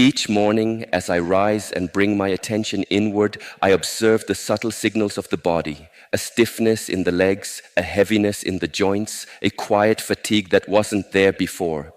Each morning, as I rise and bring my attention inward, I observe the subtle signals of the body, a stiffness in the legs, a heaviness in the joints, a quiet fatigue that wasn't there before.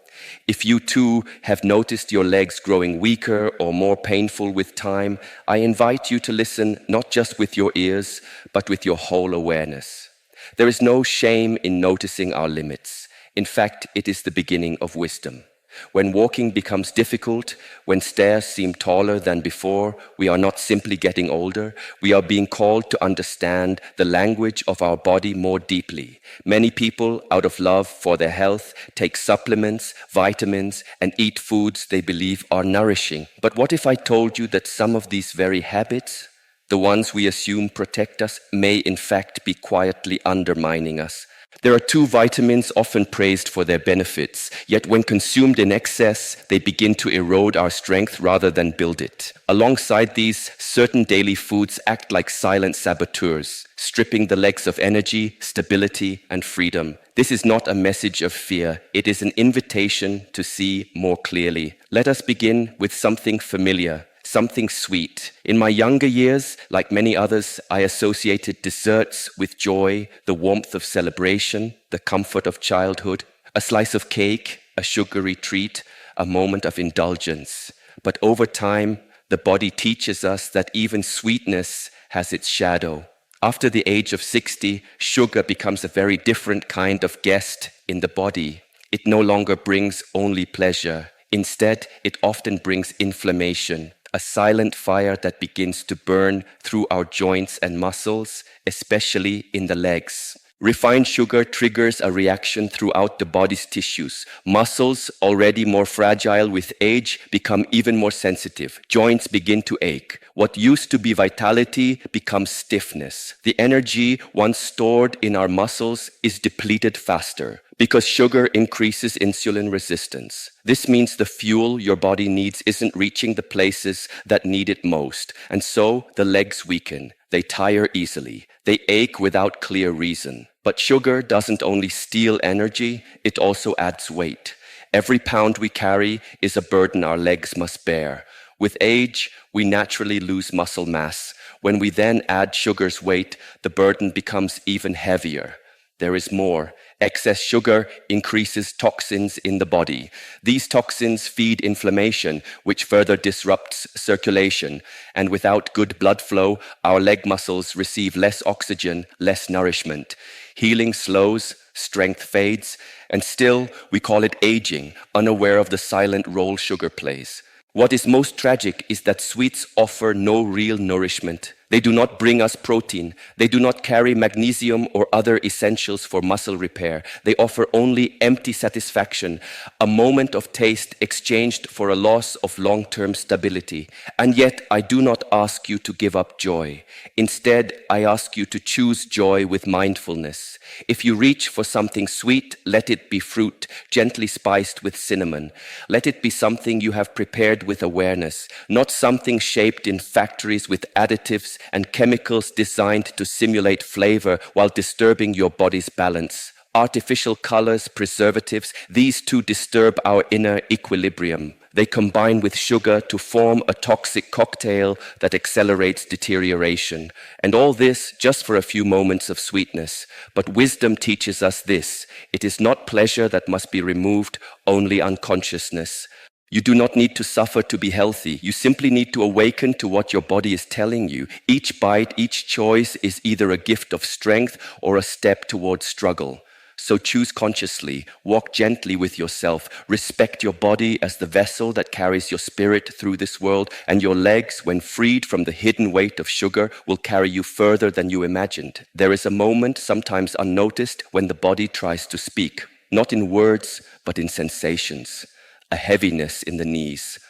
If you too have noticed your legs growing weaker or more painful with time, I invite you to listen not just with your ears, but with your whole awareness. There is no shame in noticing our limits. In fact, it is the beginning of wisdom. When walking becomes difficult, when stairs seem taller than before, we are not simply getting older, we are being called to understand the language of our body more deeply. Many people, out of love for their health, take supplements, vitamins, and eat foods they believe are nourishing. But what if I told you that some of these very habits, the ones we assume protect us, may in fact be quietly undermining us? There are two vitamins often praised for their benefits, yet when consumed in excess, they begin to erode our strength rather than build it. Alongside these, certain daily foods act like silent saboteurs, stripping the legs of energy, stability, and freedom. This is not a message of fear. It is an invitation to see more clearly. Let us begin with something familiar. Something sweet. In my younger years, like many others, I associated desserts with joy, the warmth of celebration, the comfort of childhood, a slice of cake, a sugary treat, a moment of indulgence. But over time, the body teaches us that even sweetness has its shadow. After the age of 60, sugar becomes a very different kind of guest in the body. It no longer brings only pleasure. Instead, it often brings inflammation. A silent fire that begins to burn through our joints and muscles, especially in the legs. Refined sugar triggers a reaction throughout the body's tissues. Muscles, already more fragile with age, become even more sensitive. Joints begin to ache. What used to be vitality becomes stiffness. The energy once stored in our muscles is depleted faster, because sugar increases insulin resistance. This means the fuel your body needs isn't reaching the places that need it most, and so the legs weaken. They tire easily. They ache without clear reason. But sugar doesn't only steal energy, it also adds weight. Every pound we carry is a burden our legs must bear. With age, we naturally lose muscle mass. When we then add sugar's weight, the burden becomes even heavier. There is more. Excess sugar increases toxins in the body. These toxins feed inflammation, which further disrupts circulation. And without good blood flow, our leg muscles receive less oxygen, less nourishment. Healing slows, strength fades, and still we call it aging, unaware of the silent role sugar plays. What is most tragic is that sweets offer no real nourishment. They do not bring us protein. They do not carry magnesium or other essentials for muscle repair. They offer only empty satisfaction, a moment of taste exchanged for a loss of long-term stability. And yet, I do not ask you to give up joy. Instead, I ask you to choose joy with mindfulness. If you reach for something sweet, let it be fruit, gently spiced with cinnamon. Let it be something you have prepared with awareness, not something shaped in factories with additives and chemicals designed to simulate flavor while disturbing your body's balance. Artificial colors, preservatives, these too disturb our inner equilibrium. They combine with sugar to form a toxic cocktail that accelerates deterioration. And all this just for a few moments of sweetness. But wisdom teaches us this: it is not pleasure that must be removed, only unconsciousness. You do not need to suffer to be healthy. You simply need to awaken to what your body is telling you. Each bite, each choice is either a gift of strength or a step towards struggle. So choose consciously, walk gently with yourself, respect your body as the vessel that carries your spirit through this world, and your legs, when freed from the hidden weight of sugar, will carry you further than you imagined. There is a moment, sometimes unnoticed, when the body tries to speak, not in words, but in sensations. A heaviness in the knees,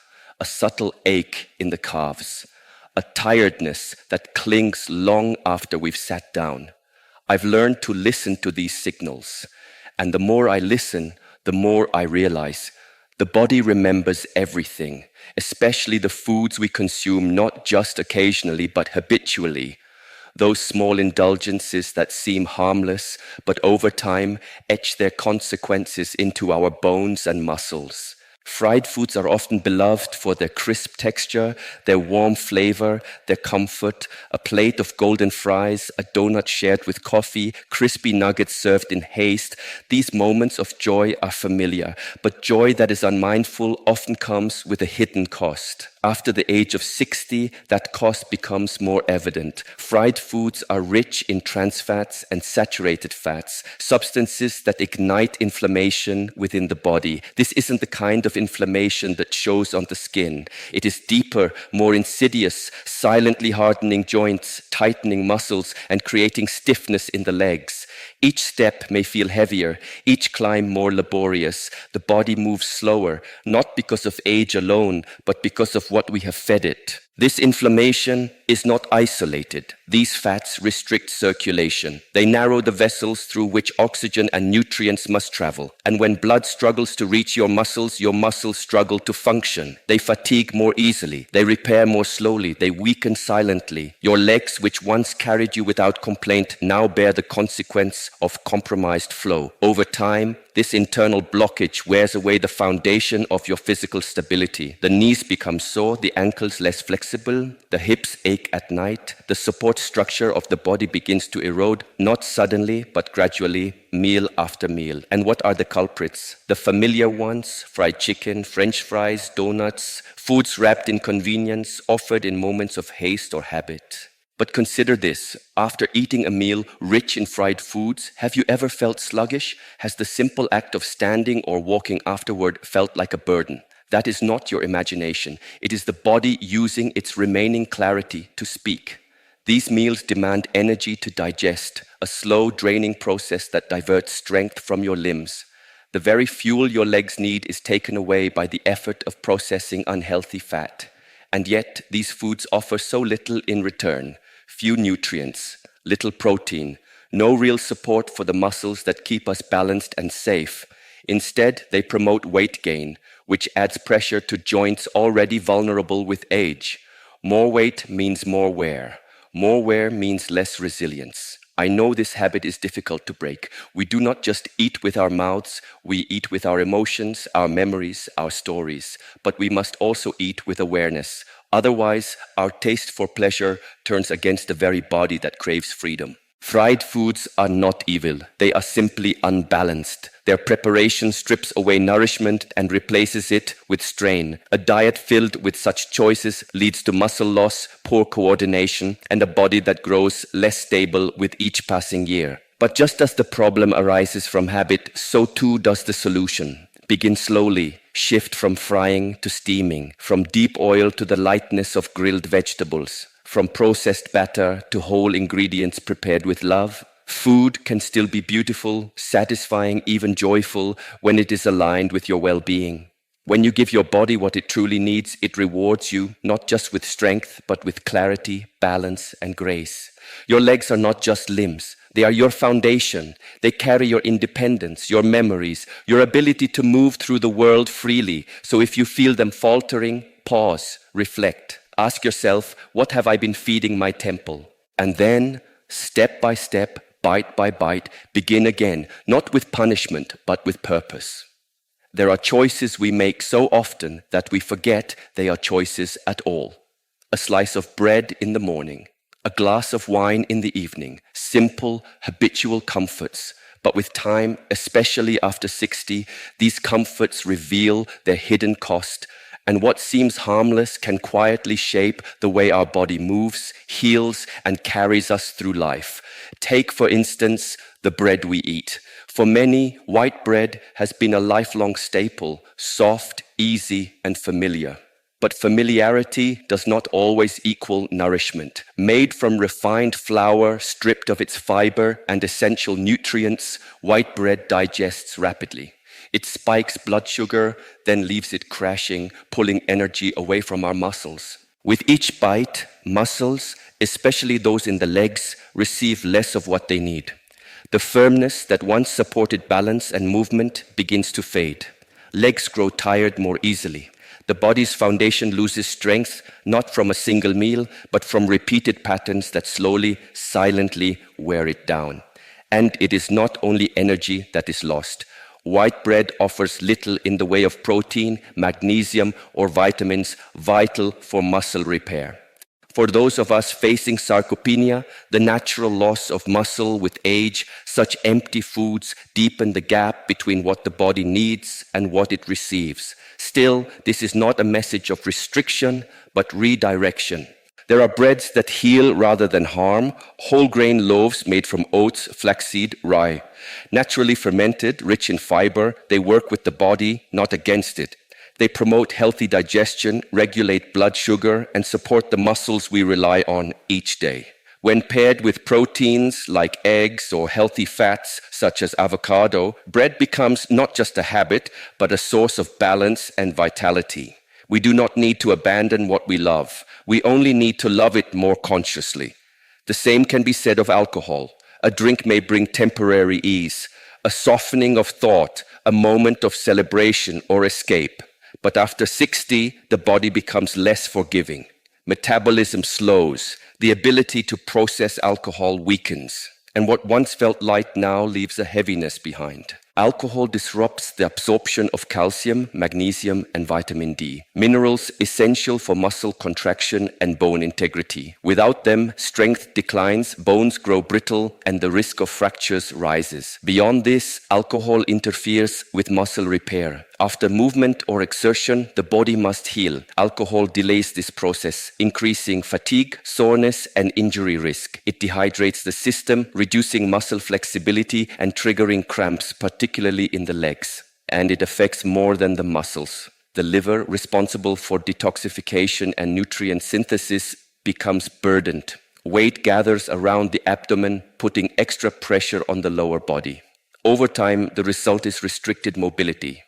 a subtle ache in the calves, a tiredness that clings long after we've sat down. I've learned to listen to these signals, and the more I listen, the more I realize the body remembers everything, especially the foods we consume not just occasionally but habitually. Those small indulgences that seem harmless, but over time etch their consequences into our bones and muscles. Fried foods are often beloved for their crisp texture, their warm flavor, their comfort. A plate of golden fries, a donut shared with coffee, crispy nuggets served in haste. These moments of joy are familiar, but joy that is unmindful often comes with a hidden cost. After the age of 60, that cost becomes more evident. Fried foods are rich in trans fats and saturated fats, substances that ignite inflammation within the body. This isn't the kind of inflammation that shows on the skin. It is deeper, more insidious, silently hardening joints, tightening muscles, and creating stiffness in the legs. Each step may feel heavier, each climb more laborious. The body moves slower, not because of age alone, but because of what we have fed it. This inflammation is not isolated. These fats restrict circulation. They narrow the vessels through which oxygen and nutrients must travel. And when blood struggles to reach your muscles struggle to function. They fatigue more easily. They repair more slowly. They weaken silently. Your legs, which once carried you without complaint, now bear the consequence of compromised flow. Over time, this internal blockage wears away the foundation of your physical stability. The knees become sore, the ankles less flexible, the hips ache at night. The support structure of the body begins to erode, not suddenly, but gradually, meal after meal. And what are the culprits? The familiar ones: fried chicken, French fries, donuts, foods wrapped in convenience, offered in moments of haste or habit. But consider this: after eating a meal rich in fried foods, have you ever felt sluggish? Has the simple act of standing or walking afterward felt like a burden? That is not your imagination. It is the body using its remaining clarity to speak. These meals demand energy to digest, a slow, draining process that diverts strength from your limbs. The very fuel your legs need is taken away by the effort of processing unhealthy fat. And yet, these foods offer so little in return. Few nutrients, little protein, no real support for the muscles that keep us balanced and safe. Instead, they promote weight gain, which adds pressure to joints already vulnerable with age. More weight means more wear. More wear means less resilience. I know this habit is difficult to break. We do not just eat with our mouths, we eat with our emotions, our memories, our stories. But we must also eat with awareness. Otherwise, our taste for pleasure turns against the very body that craves freedom. Fried foods are not evil. They are simply unbalanced. Their preparation strips away nourishment and replaces it with strain. A diet filled with such choices leads to muscle loss, poor coordination, and a body that grows less stable with each passing year. But just as the problem arises from habit, so too does the solution. Begin slowly. Shift from frying to steaming, from deep oil to the lightness of grilled vegetables, from processed batter to whole ingredients prepared with love. Food can still be beautiful, satisfying, even joyful when it is aligned with your well-being. When you give your body what it truly needs, it rewards you not just with strength, but with clarity, balance, and grace. Your legs are not just limbs. They are your foundation. They carry your independence, your memories, your ability to move through the world freely. So if you feel them faltering, pause, reflect. Ask yourself, what have I been feeding my temple? And then, step by step, bite by bite, begin again, not with punishment, but with purpose. There are choices we make so often that we forget they are choices at all. A slice of bread in the morning, a glass of wine in the evening, simple, habitual comforts. But with time, especially after 60, these comforts reveal their hidden cost, and what seems harmless can quietly shape the way our body moves, heals, and carries us through life. Take, for instance, the bread we eat. For many, white bread has been a lifelong staple, soft, easy, and familiar. But familiarity does not always equal nourishment. Made from refined flour, stripped of its fiber and essential nutrients, white bread digests rapidly. It spikes blood sugar, then leaves it crashing, pulling energy away from our muscles. With each bite, muscles, especially those in the legs, receive less of what they need. The firmness that once supported balance and movement begins to fade. Legs grow tired more easily. The body's foundation loses strength, not from a single meal, but from repeated patterns that slowly, silently wear it down. And it is not only energy that is lost. White bread offers little in the way of protein, magnesium, or vitamins vital for muscle repair. For those of us facing sarcopenia, the natural loss of muscle with age, such empty foods deepen the gap between what the body needs and what it receives. Still, this is not a message of restriction, but redirection. There are breads that heal rather than harm, whole grain loaves made from oats, flaxseed, rye. Naturally fermented, rich in fiber, they work with the body, not against it. They promote healthy digestion, regulate blood sugar, and support the muscles we rely on each day. When paired with proteins like eggs or healthy fats such as avocado, bread becomes not just a habit, but a source of balance and vitality. We do not need to abandon what we love. We only need to love it more consciously. The same can be said of alcohol. A drink may bring temporary ease, a softening of thought, a moment of celebration or escape. But after 60, the body becomes less forgiving. Metabolism slows. The ability to process alcohol weakens. And what once felt light now leaves a heaviness behind. Alcohol disrupts the absorption of calcium, magnesium, and vitamin D, minerals essential for muscle contraction and bone integrity. Without them, strength declines, bones grow brittle, and the risk of fractures rises. Beyond this, alcohol interferes with muscle repair. After movement or exertion, the body must heal. Alcohol delays this process, increasing fatigue, soreness, and injury risk. It dehydrates the system, reducing muscle flexibility and triggering cramps, particularly in the legs. And it affects more than the muscles. The liver, responsible for detoxification and nutrient synthesis, becomes burdened. Weight gathers around the abdomen, putting extra pressure on the lower body. Over time, the result is restricted mobility.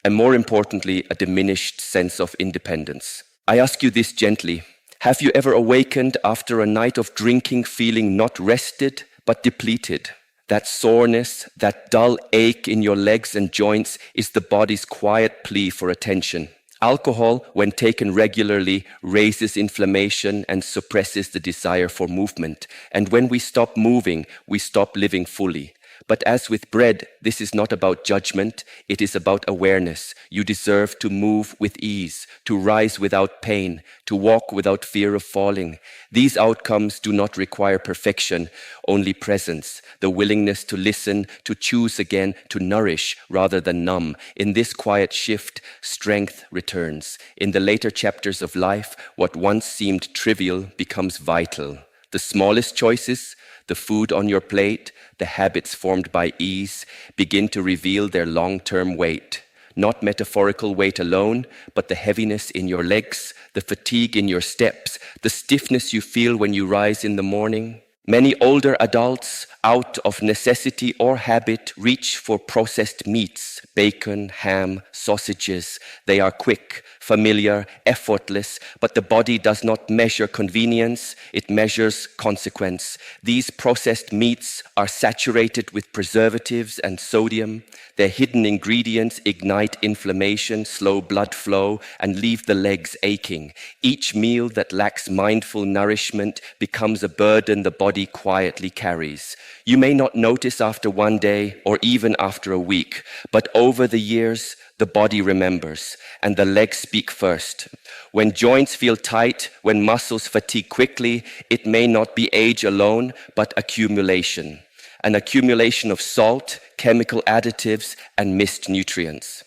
And more importantly, a diminished sense of independence. I ask you this gently. Have you ever awakened after a night of drinking feeling not rested, but depleted? That soreness, that dull ache in your legs and joints is the body's quiet plea for attention. Alcohol, when taken regularly, raises inflammation and suppresses the desire for movement. And when we stop moving, we stop living fully. But as with bread, this is not about judgment, it is about awareness. You deserve to move with ease, to rise without pain, to walk without fear of falling. These outcomes do not require perfection, only presence, the willingness to listen, to choose again, to nourish rather than numb. In this quiet shift, strength returns. In the later chapters of life, what once seemed trivial becomes vital. The smallest choices, the food on your plate, the habits formed by ease, begin to reveal their long-term weight. Not metaphorical weight alone, but the heaviness in your legs, the fatigue in your steps, the stiffness you feel when you rise in the morning. Many older adults, out of necessity or habit, reach for processed meats, bacon, ham, sausages. They are quick, familiar, effortless, but the body does not measure convenience, it measures consequence. These processed meats are saturated with preservatives and sodium. Their hidden ingredients ignite inflammation, slow blood flow, and leave the legs aching. Each meal that lacks mindful nourishment becomes a burden the body quietly carries. You may not notice after one day or even after a week, but over the years, the body remembers, and the legs speak first. When joints feel tight, when muscles fatigue quickly, it may not be age alone, but accumulation. An accumulation of salt, chemical additives, and missed nutrients.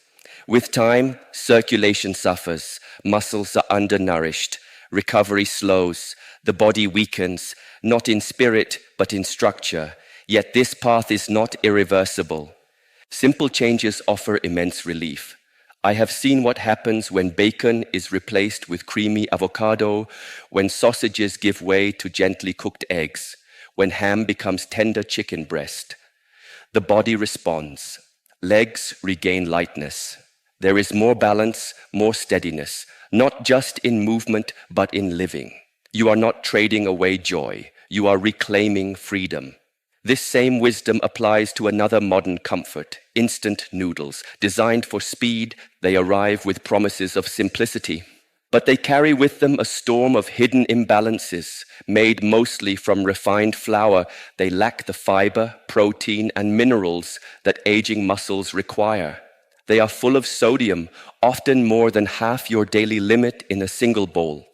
With time, circulation suffers, muscles are undernourished, recovery slows, the body weakens, not in spirit, but in structure. Yet this path is not irreversible. Simple changes offer immense relief. I have seen what happens when bacon is replaced with creamy avocado, when sausages give way to gently cooked eggs, when ham becomes tender chicken breast. The body responds. Legs regain lightness. There is more balance, more steadiness, not just in movement, but in living. You are not trading away joy. You are reclaiming freedom. This same wisdom applies to another modern comfort, instant noodles. Designed for speed, they arrive with promises of simplicity. But they carry with them a storm of hidden imbalances. Made mostly from refined flour, they lack the fiber, protein, and minerals that aging muscles require. They are full of sodium, often more than half your daily limit in a single bowl.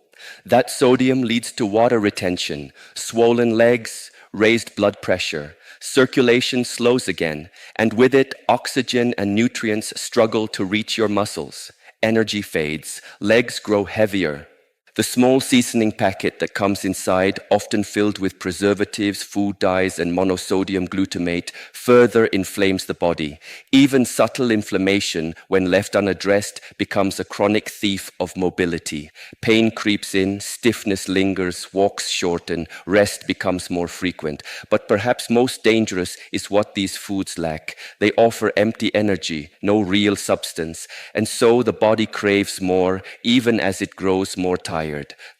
That sodium leads to water retention, swollen legs, raised blood pressure. Circulation slows again, and with it, oxygen and nutrients struggle to reach your muscles. Energy fades, legs grow heavier. The small seasoning packet that comes inside, often filled with preservatives, food dyes, and monosodium glutamate, further inflames the body. Even subtle inflammation, when left unaddressed, becomes a chronic thief of mobility. Pain creeps in, stiffness lingers, walks shorten, rest becomes more frequent. But perhaps most dangerous is what these foods lack. They offer empty energy, no real substance, and so the body craves more, even as it grows more tired.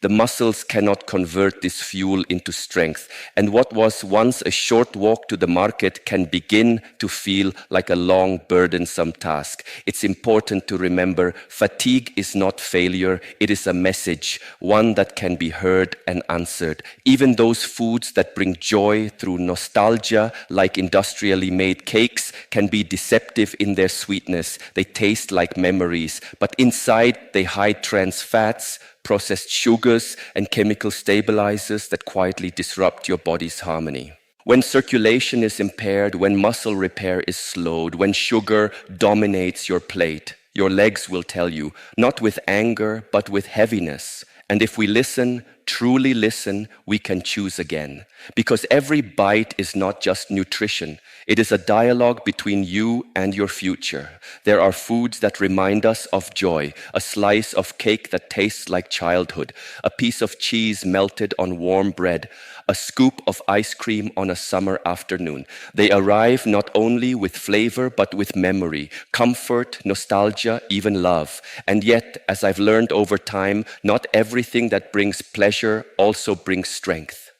The muscles cannot convert this fuel into strength, and what was once a short walk to the market can begin to feel like a long, burdensome task. It's important to remember fatigue is not failure, it is a message, one that can be heard and answered. Even those foods that bring joy through nostalgia, like industrially made cakes, can be deceptive in their sweetness. They taste like memories, but inside they hide trans fats, processed sugars, and chemical stabilizers that quietly disrupt your body's harmony. When circulation is impaired, when muscle repair is slowed, when sugar dominates your plate, your legs will tell you, not with anger, but with heaviness. And if we listen, truly listen, we can choose again. Because every bite is not just nutrition. It is a dialogue between you and your future. There are foods that remind us of joy, a slice of cake that tastes like childhood, a piece of cheese melted on warm bread, a scoop of ice cream on a summer afternoon. They arrive not only with flavor, but with memory, comfort, nostalgia, even love. And yet, as I've learned over time, not everything that brings pleasure also brings strength.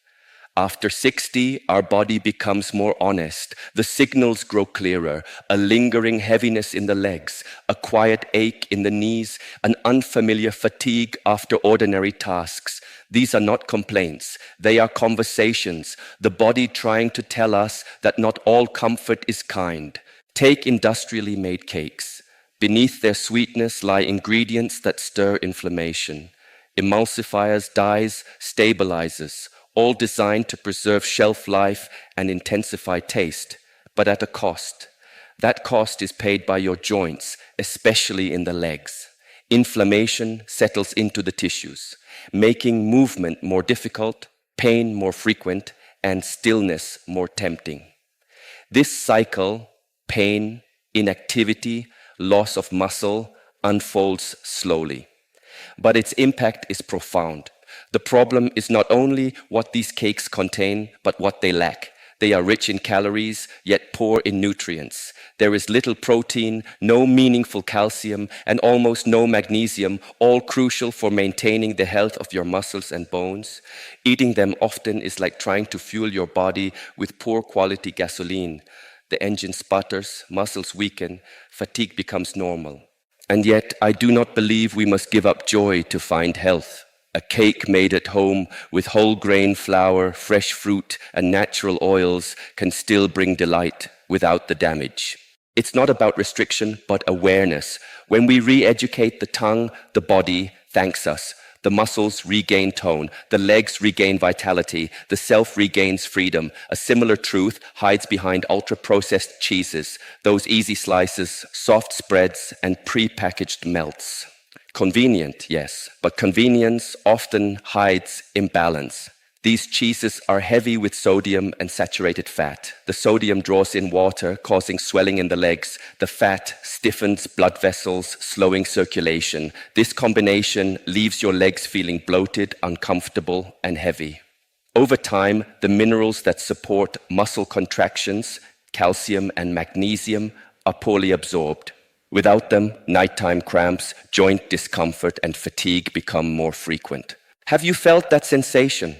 After 60, our body becomes more honest. The signals grow clearer. A lingering heaviness in the legs, a quiet ache in the knees, an unfamiliar fatigue after ordinary tasks. These are not complaints. They are conversations. The body trying to tell us that not all comfort is kind. Take industrially made cakes. Beneath their sweetness lie ingredients that stir inflammation. Emulsifiers, dyes, stabilizers, all designed to preserve shelf life and intensify taste, but at a cost. That cost is paid by your joints, especially in the legs. Inflammation settles into the tissues, making movement more difficult, pain more frequent, and stillness more tempting. This cycle, pain, inactivity, loss of muscle, unfolds slowly. But its impact is profound. The problem is not only what these cakes contain, but what they lack. They are rich in calories, yet poor in nutrients. There is little protein, no meaningful calcium, and almost no magnesium, all crucial for maintaining the health of your muscles and bones. Eating them often is like trying to fuel your body with poor quality gasoline. The engine sputters, muscles weaken, fatigue becomes normal. And yet, I do not believe we must give up joy to find health. A cake made at home with whole grain flour, fresh fruit, and natural oils can still bring delight without the damage. It's not about restriction, but awareness. When we re-educate the tongue, the body thanks us. The muscles regain tone, the legs regain vitality, the self regains freedom. A similar truth hides behind ultra-processed cheeses, those easy slices, soft spreads, and pre-packaged melts. Convenient, yes, but convenience often hides imbalance. These cheeses are heavy with sodium and saturated fat. The sodium draws in water, causing swelling in the legs. The fat stiffens blood vessels, slowing circulation. This combination leaves your legs feeling bloated, uncomfortable, and heavy. Over time, the minerals that support muscle contractions, calcium and magnesium, are poorly absorbed. Without them, nighttime cramps, joint discomfort, and fatigue become more frequent. Have you felt that sensation?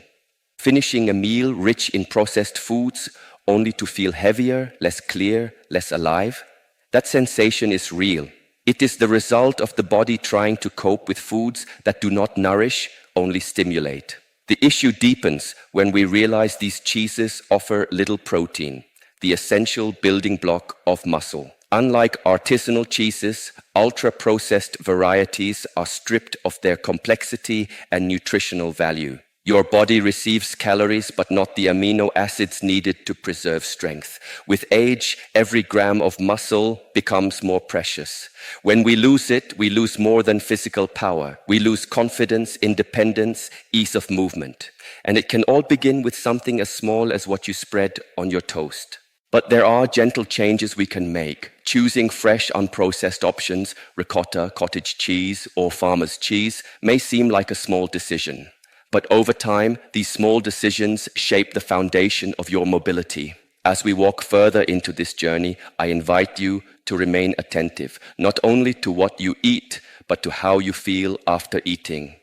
Finishing a meal rich in processed foods only to feel heavier, less clear, less alive? That sensation is real. It is the result of the body trying to cope with foods that do not nourish, only stimulate. The issue deepens when we realize these cheeses offer little protein, the essential building block of muscle. Unlike artisanal cheeses, ultra-processed varieties are stripped of their complexity and nutritional value. Your body receives calories but not the amino acids needed to preserve strength. With age, every gram of muscle becomes more precious. When we lose it, we lose more than physical power. We lose confidence, independence, ease of movement. And it can all begin with something as small as what you spread on your toast. But there are gentle changes we can make. Choosing fresh, unprocessed options, ricotta, cottage cheese, or farmer's cheese, may seem like a small decision. But over time, these small decisions shape the foundation of your mobility. As we walk further into this journey, I invite you to remain attentive, not only to what you eat, but to how you feel after eating.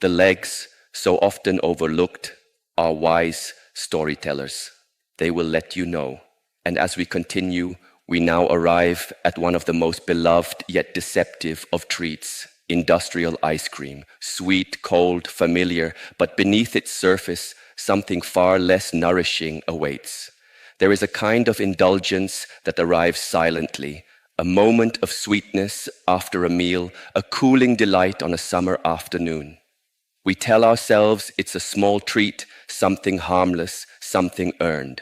The legs, so often overlooked, are wise storytellers. They will let you know. And as we continue, we now arrive at one of the most beloved yet deceptive of treats. Industrial ice cream, sweet, cold, familiar, but beneath its surface, something far less nourishing awaits. There is a kind of indulgence that arrives silently, a moment of sweetness after a meal, a cooling delight on a summer afternoon. We tell ourselves it's a small treat, something harmless, something earned.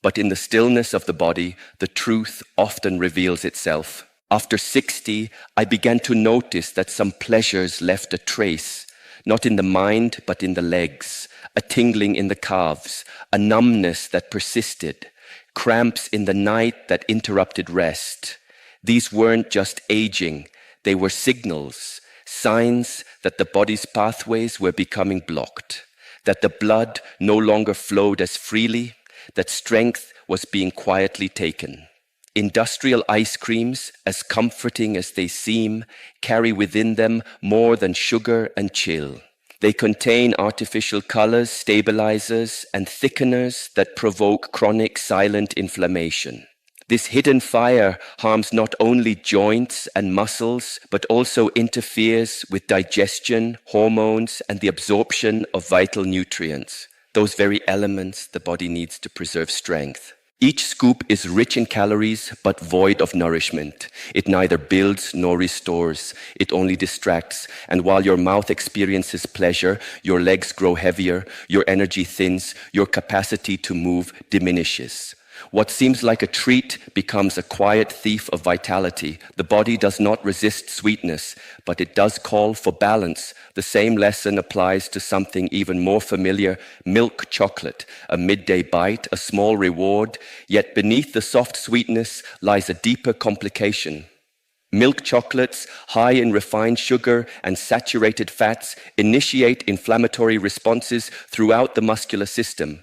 But in the stillness of the body, the truth often reveals itself. After 60, I began to notice that some pleasures left a trace, not in the mind, but in the legs, a tingling in the calves, a numbness that persisted, cramps in the night that interrupted rest. These weren't just aging, they were signals, signs that the body's pathways were becoming blocked, that the blood no longer flowed as freely, that strength was being quietly taken. Industrial ice creams, as comforting as they seem, carry within them more than sugar and chill. They contain artificial colors, stabilizers, and thickeners that provoke chronic silent inflammation. This hidden fire harms not only joints and muscles, but also interferes with digestion, hormones, and the absorption of vital nutrients, those very elements the body needs to preserve strength. Each scoop is rich in calories, but void of nourishment. It neither builds nor restores. It only distracts. And while your mouth experiences pleasure, your legs grow heavier, your energy thins, your capacity to move diminishes. What seems like a treat becomes a quiet thief of vitality. The body does not resist sweetness, but it does call for balance. The same lesson applies to something even more familiar, milk chocolate, a midday bite, a small reward, yet beneath the soft sweetness lies a deeper complication. Milk chocolates, high in refined sugar and saturated fats, initiate inflammatory responses throughout the muscular system.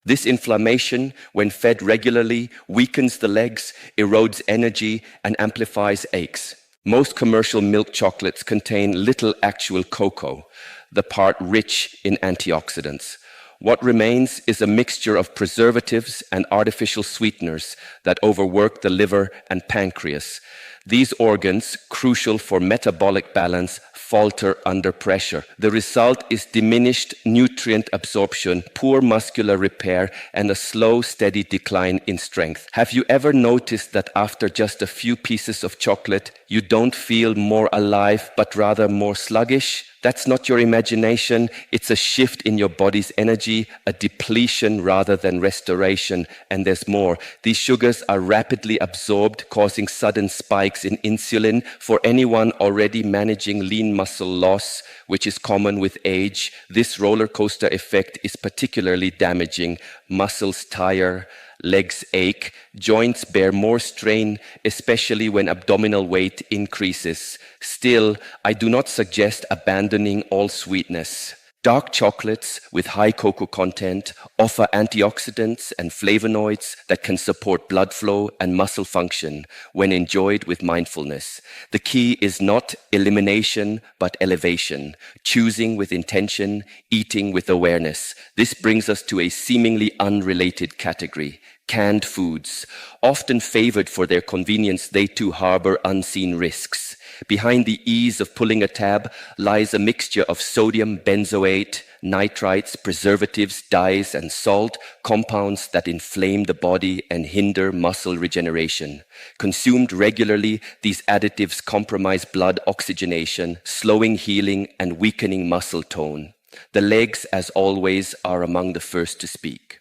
This inflammation, when fed regularly, weakens the legs, erodes energy, and amplifies aches. Most commercial milk chocolates contain little actual cocoa, the part rich in antioxidants. What remains is a mixture of preservatives and artificial sweeteners that overwork the liver and pancreas. These organs, crucial for metabolic balance, falter under pressure. The result is diminished nutrient absorption, poor muscular repair, and a slow, steady decline in strength. Have you ever noticed that after just a few pieces of chocolate, you don't feel more alive, but rather more sluggish? That's not your imagination. It's a shift in your body's energy, a depletion rather than restoration. And there's more. These sugars are rapidly absorbed, causing sudden spikes in insulin. For anyone already managing lean muscle loss, which is common with age, this roller coaster effect is particularly damaging. Muscles tire, legs ache, joints bear more strain, especially when abdominal weight increases. Still, I do not suggest abandoning all sweetness. Dark chocolates with high cocoa content offer antioxidants and flavonoids that can support blood flow and muscle function when enjoyed with mindfulness. The key is not elimination, but elevation, choosing with intention, eating with awareness. This brings us to a seemingly unrelated category. Canned foods. Often favored for their convenience, they too harbor unseen risks. Behind the ease of pulling a tab lies a mixture of sodium benzoate, nitrites, preservatives, dyes, and salt, compounds that inflame the body and hinder muscle regeneration. Consumed regularly, these additives compromise blood oxygenation, slowing healing and weakening muscle tone. The legs, as always, are among the first to speak.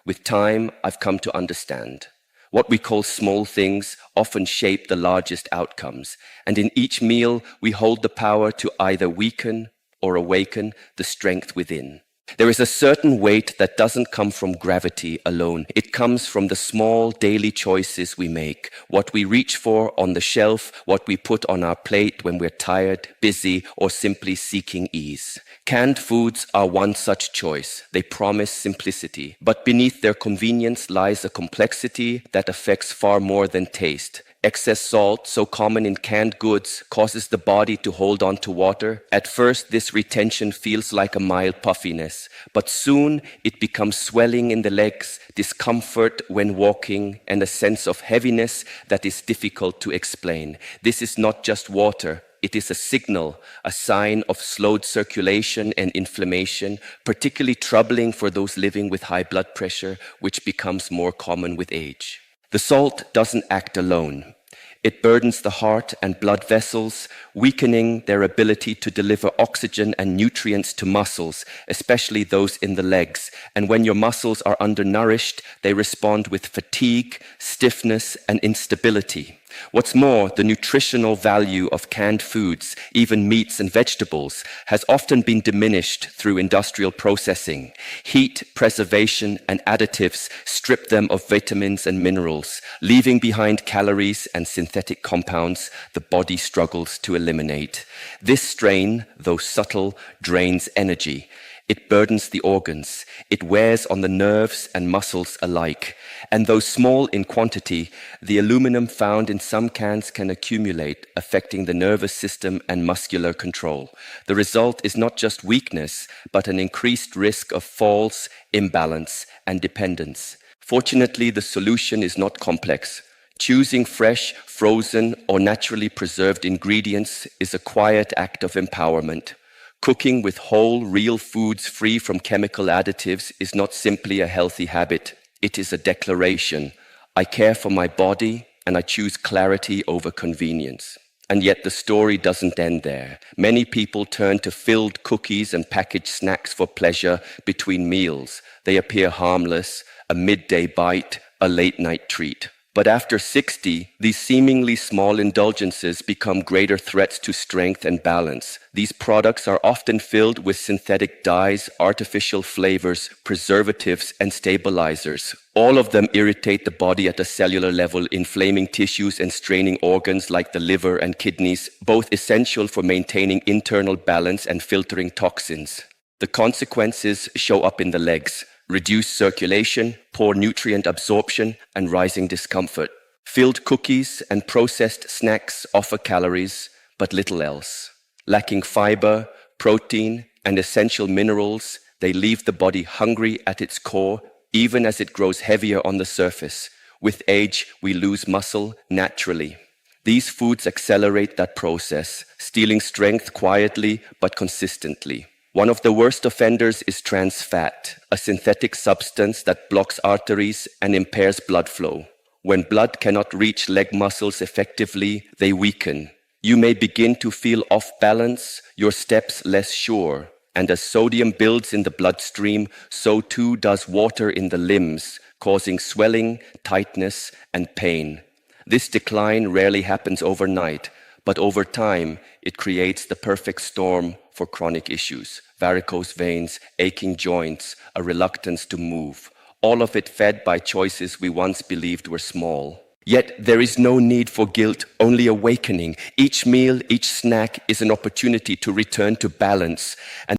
With time, I've come to understand. What we call small things often shape the largest outcomes, and in each meal we hold the power to either weaken or awaken the strength within. There is a certain weight that doesn't come from gravity alone. It comes from the small daily choices we make, what we reach for on the shelf, what we put on our plate when we're tired, busy, or simply seeking ease. Canned foods are one such choice. They promise simplicity, but beneath their convenience lies a complexity that affects far more than taste. Excess salt, so common in canned goods, causes the body to hold on to water. At first, this retention feels like a mild puffiness, but soon it becomes swelling in the legs, discomfort when walking, and a sense of heaviness that is difficult to explain. This is not just water. It is a signal, a sign of slowed circulation and inflammation, particularly troubling for those living with high blood pressure, which becomes more common with age. The salt doesn't act alone. It burdens the heart and blood vessels, weakening their ability to deliver oxygen and nutrients to muscles, especially those in the legs. And when your muscles are undernourished, they respond with fatigue, stiffness, and instability. What's more, the nutritional value of canned foods, even meats and vegetables, has often been diminished through industrial processing. Heat, preservation, and additives strip them of vitamins and minerals, leaving behind calories and synthetic compounds the body struggles to eliminate. This strain, though subtle, drains energy. It burdens the organs. It wears on the nerves and muscles alike. And though small in quantity, the aluminum found in some cans can accumulate, affecting the nervous system and muscular control. The result is not just weakness, but an increased risk of falls, imbalance, and dependence. Fortunately, the solution is not complex. Choosing fresh, frozen, or naturally preserved ingredients is a quiet act of empowerment. Cooking with whole, real foods free from chemical additives is not simply a healthy habit. It is a declaration. I care for my body and I choose clarity over convenience. And yet the story doesn't end there. Many people turn to filled cookies and packaged snacks for pleasure between meals. They appear harmless, a midday bite, a late-night treat. But after 60, these seemingly small indulgences become greater threats to strength and balance. These products are often filled with synthetic dyes, artificial flavors, preservatives, and stabilizers. All of them irritate the body at a cellular level, inflaming tissues and straining organs like the liver and kidneys, both essential for maintaining internal balance and filtering toxins. The consequences show up in the legs. Reduced circulation, poor nutrient absorption, and rising discomfort. Filled cookies and processed snacks offer calories, but little else. Lacking fiber, protein, and essential minerals, they leave the body hungry at its core, even as it grows heavier on the surface. With age, we lose muscle naturally. These foods accelerate that process, stealing strength quietly but consistently. One of the worst offenders is trans fat, a synthetic substance that blocks arteries and impairs blood flow. When blood cannot reach leg muscles effectively, they weaken. You may begin to feel off balance, your steps less sure. And as sodium builds in the bloodstream, so too does water in the limbs, causing swelling, tightness, and pain. This decline rarely happens overnight, but over time, it creates the perfect storm for chronic issues, varicose veins, aching joints, a reluctance to move, all of it fed by choices we once believed were small. Yet there is no need for guilt, only awakening. Each meal, each snack is an opportunity to return to balance. And